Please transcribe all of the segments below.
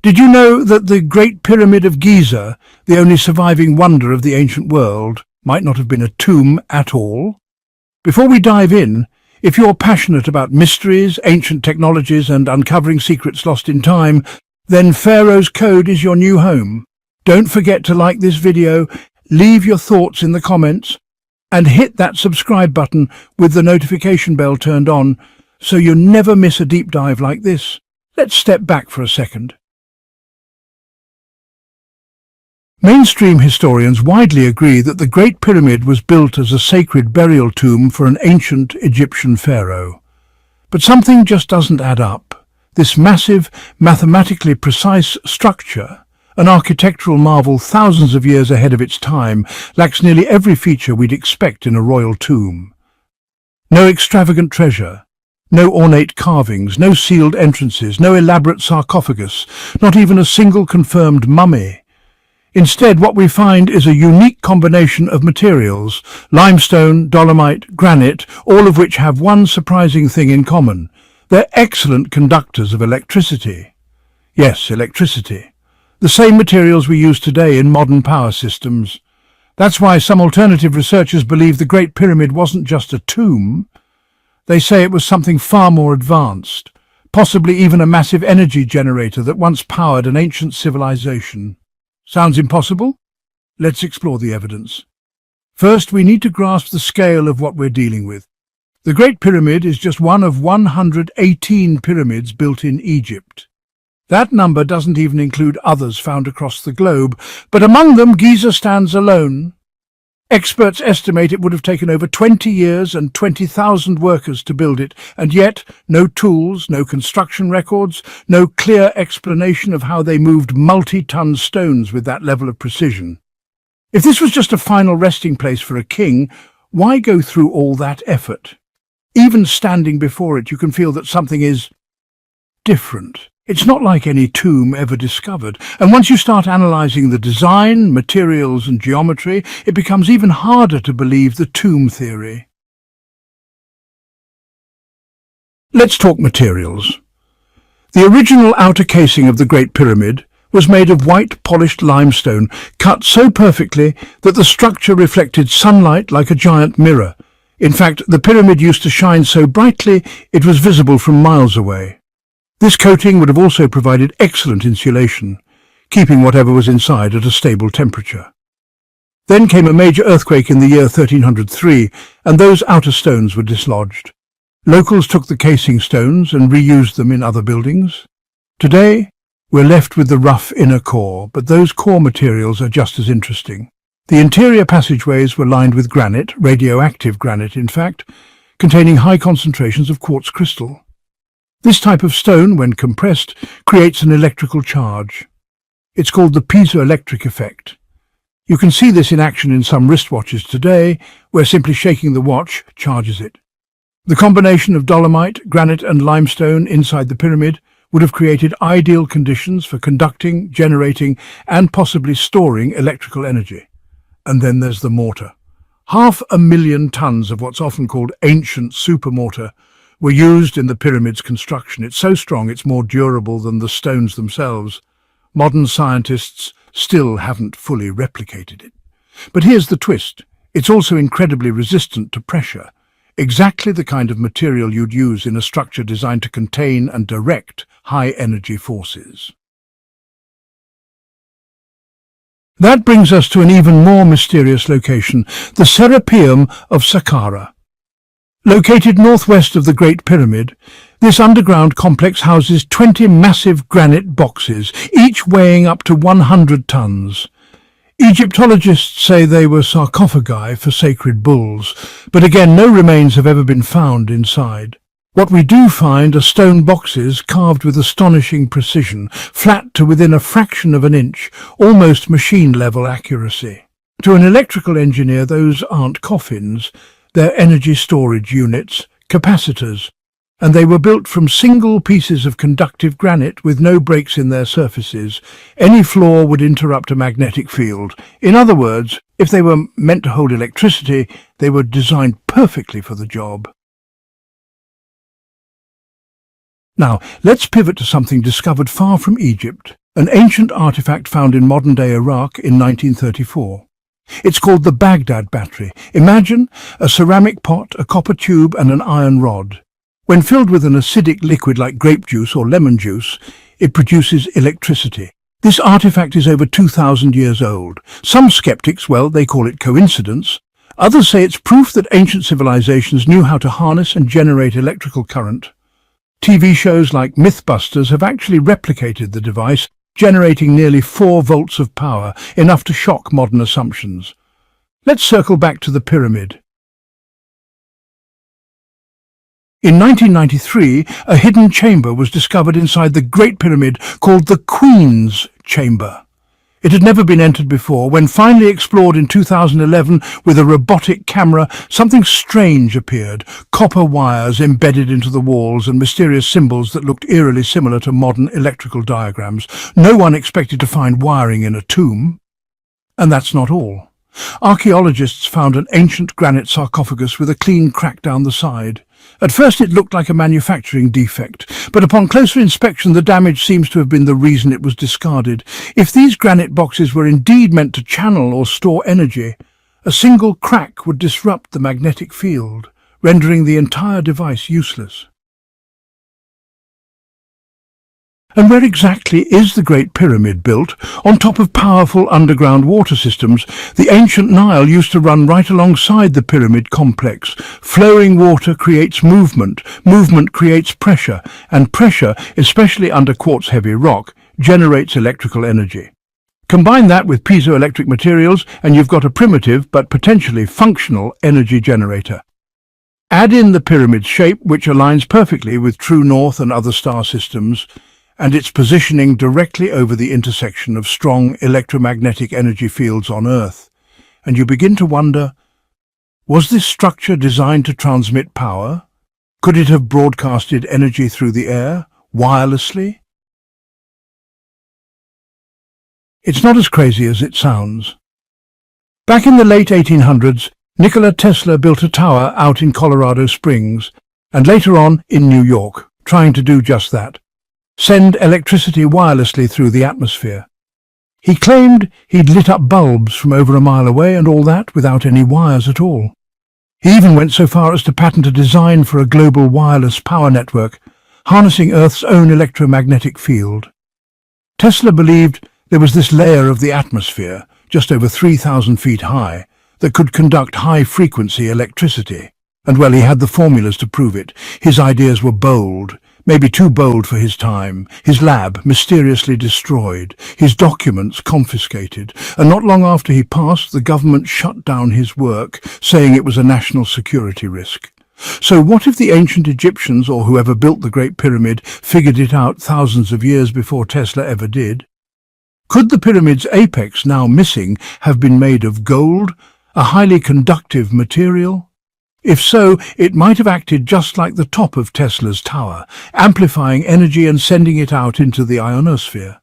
Did you know that the Great Pyramid of Giza, the only surviving wonder of the ancient world, might not have been a tomb at all? Before we dive in, if you're passionate about mysteries, ancient technologies and uncovering secrets lost in time, then Pharaoh's Code is your new home. Don't forget to like this video, leave your thoughts in the comments, and hit that subscribe button with the notification bell turned on so you never miss a deep dive like this. Let's step back for a second. Mainstream historians widely agree that the Great Pyramid was built as a sacred burial tomb for an ancient Egyptian pharaoh. But something just doesn't add up. This massive, mathematically precise structure, an architectural marvel thousands of years ahead of its time, lacks nearly every feature we'd expect in a royal tomb. No extravagant treasure, no ornate carvings, no sealed entrances, no elaborate sarcophagus, not even a single confirmed mummy. Instead, what we find is a unique combination of materials, limestone, dolomite, granite, all of which have one surprising thing in common. They're excellent conductors of electricity. Yes, electricity. The same materials we use today in modern power systems. That's why some alternative researchers believe the Great Pyramid wasn't just a tomb. They say it was something far more advanced, possibly even a massive energy generator that once powered an ancient civilization. Sounds impossible? Let's explore the evidence. First, we need to grasp the scale of what we're dealing with. The Great Pyramid is just one of 118 pyramids built in Egypt. That number doesn't even include others found across the globe, but among them Giza stands alone. Experts estimate it would have taken over 20 years and 20,000 workers to build it, and yet no tools, no construction records, no clear explanation of how they moved multi-ton stones with that level of precision. If this was just a final resting place for a king, why go through all that effort? Even standing before it, you can feel that something is different. It's not like any tomb ever discovered, and once you start analysing the design, materials and geometry, it becomes even harder to believe the tomb theory. Let's talk materials. The original outer casing of the Great Pyramid was made of white polished limestone, cut so perfectly that the structure reflected sunlight like a giant mirror. In fact, the pyramid used to shine so brightly it was visible from miles away. This coating would have also provided excellent insulation, keeping whatever was inside at a stable temperature. Then came a major earthquake in the year 1303, and those outer stones were dislodged. Locals took the casing stones and reused them in other buildings. Today, we're left with the rough inner core, but those core materials are just as interesting. The interior passageways were lined with granite, radioactive granite in fact, containing high concentrations of quartz crystal. This type of stone, when compressed, creates an electrical charge. It's called the Piezoelectric effect. You can see this in action in some wristwatches today, where simply shaking the watch charges it. The combination of dolomite, granite and limestone inside the pyramid would have created ideal conditions for conducting, generating and possibly storing electrical energy. And then there's the mortar. 500,000 tons of what's often called ancient supermortar were used in the pyramid's construction. It's so strong it's more durable than the stones themselves. Modern scientists still haven't fully replicated it. But here's the twist. It's also incredibly resistant to pressure. Exactly the kind of material you'd use in a structure designed to contain and direct high-energy forces. That brings us to an even more mysterious location, the Serapium of Saqqara. Located northwest of the Great Pyramid, this underground complex houses 20 massive granite boxes, each weighing up to 100 tons. Egyptologists say they were sarcophagi for sacred bulls, but again no remains have ever been found inside. What we do find are stone boxes carved with astonishing precision, flat to within a fraction of an inch, almost machine-level accuracy. To an electrical engineer, those aren't coffins. They're energy storage units, capacitors, and they were built from single pieces of conductive granite with no breaks in their surfaces. Any flaw would interrupt a magnetic field. In other words, if they were meant to hold electricity, they were designed perfectly for the job. Now, let's pivot to something discovered far from Egypt, an ancient artifact found in modern-day Iraq in 1934. It's called the Baghdad Battery. Imagine a ceramic pot, a copper tube and an iron rod. When filled with an acidic liquid like grape juice or lemon juice, it produces electricity. This artifact is over 2,000 years old. Some skeptics, well, they call it coincidence. Others say it's proof that ancient civilizations knew how to harness and generate electrical current. TV shows like Mythbusters have actually replicated the device, generating nearly 4 volts of power, enough to shock modern assumptions. Let's circle back to the pyramid. In 1993, a hidden chamber was discovered inside the Great Pyramid called the Queen's Chamber. It had never been entered before. When finally explored in 2011 with a robotic camera, something strange appeared. Copper wires embedded into the walls and mysterious symbols that looked eerily similar to modern electrical diagrams. No one expected to find wiring in a tomb. And that's not all. Archaeologists found an ancient granite sarcophagus with a clean crack down the side. At first it looked like a manufacturing defect, but upon closer inspection the damage seems to have been the reason it was discarded. If these granite boxes were indeed meant to channel or store energy, a single crack would disrupt the magnetic field, rendering the entire device useless. And where exactly is the Great Pyramid built? On top of powerful underground water systems, the ancient Nile used to run right alongside the pyramid complex. Flowing water creates movement, movement creates pressure, and pressure, especially under quartz-heavy rock, generates electrical energy. Combine that with piezoelectric materials and you've got a primitive but potentially functional energy generator. Add in the pyramid's shape, which aligns perfectly with true north and other star systems, and its positioning directly over the intersection of strong electromagnetic energy fields on Earth. And you begin to wonder, was this structure designed to transmit power? Could it have broadcasted energy through the air, wirelessly? It's not as crazy as it sounds. Back in the late 1800s, Nikola Tesla built a tower out in Colorado Springs, and later on in New York, trying to do just that. Send electricity wirelessly through the atmosphere. He claimed he'd lit up bulbs from over a mile away and all that without any wires at all. He even went so far as to patent a design for a global wireless power network, harnessing Earth's own electromagnetic field. Tesla believed there was this layer of the atmosphere, just over 3,000 feet high, that could conduct high-frequency electricity. And well, he had the formulas to prove it. His ideas were bold, maybe too bold for his time, his lab mysteriously destroyed, his documents confiscated, and not long after he passed, the government shut down his work, saying it was a national security risk. So what if the ancient Egyptians, or whoever built the Great Pyramid, figured it out thousands of years before Tesla ever did? Could the pyramid's apex, now missing, have been made of gold, a highly conductive material? If so, it might have acted just like the top of Tesla's tower, amplifying energy and sending it out into the ionosphere.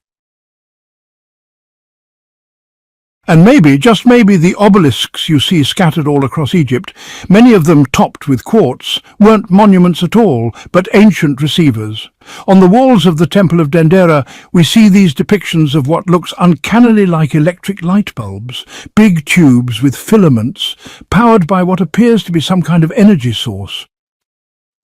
And maybe, just maybe, the obelisks you see scattered all across Egypt, many of them topped with quartz, weren't monuments at all, but ancient receivers. On the walls of the Temple of Dendera, we see these depictions of what looks uncannily like electric light bulbs, big tubes with filaments, powered by what appears to be some kind of energy source.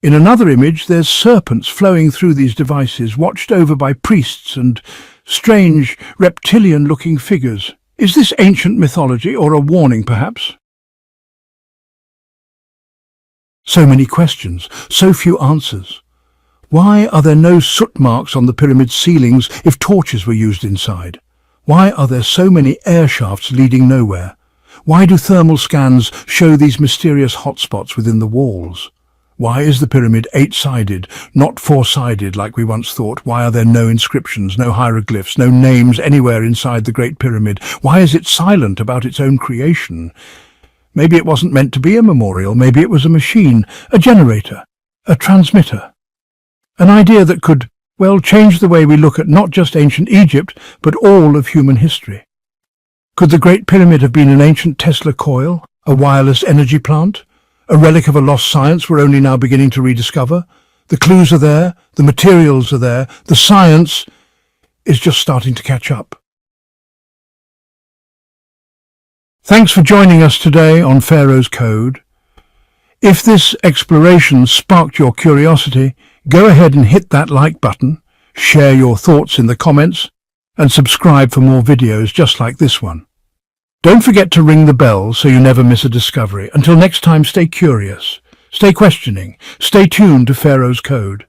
In another image, there's serpents flowing through these devices, watched over by priests and strange, reptilian-looking figures. Is this ancient mythology, or a warning, perhaps? So many questions, so few answers. Why are there no soot marks on the pyramid's ceilings if torches were used inside? Why are there so many air shafts leading nowhere? Why do thermal scans show these mysterious hotspots within the walls? Why is the pyramid 8-sided, not 4-sided like we once thought? Why are there no inscriptions, no hieroglyphs, no names anywhere inside the Great Pyramid? Why is it silent about its own creation? Maybe it wasn't meant to be a memorial. Maybe it was a machine, a generator, a transmitter. An idea that could, well, change the way we look at not just ancient Egypt, but all of human history. Could the Great Pyramid have been an ancient Tesla coil, a wireless energy plant? A relic of a lost science we're only now beginning to rediscover? The clues are there, the materials are there, the science is just starting to catch up. Thanks for joining us today on Pharaoh's Code. If this exploration sparked your curiosity, go ahead and hit that like button, share your thoughts in the comments, and subscribe for more videos just like this one. Don't forget to ring the bell so you never miss a discovery. Until next time, stay curious, stay questioning, stay tuned to Pharaoh's Code.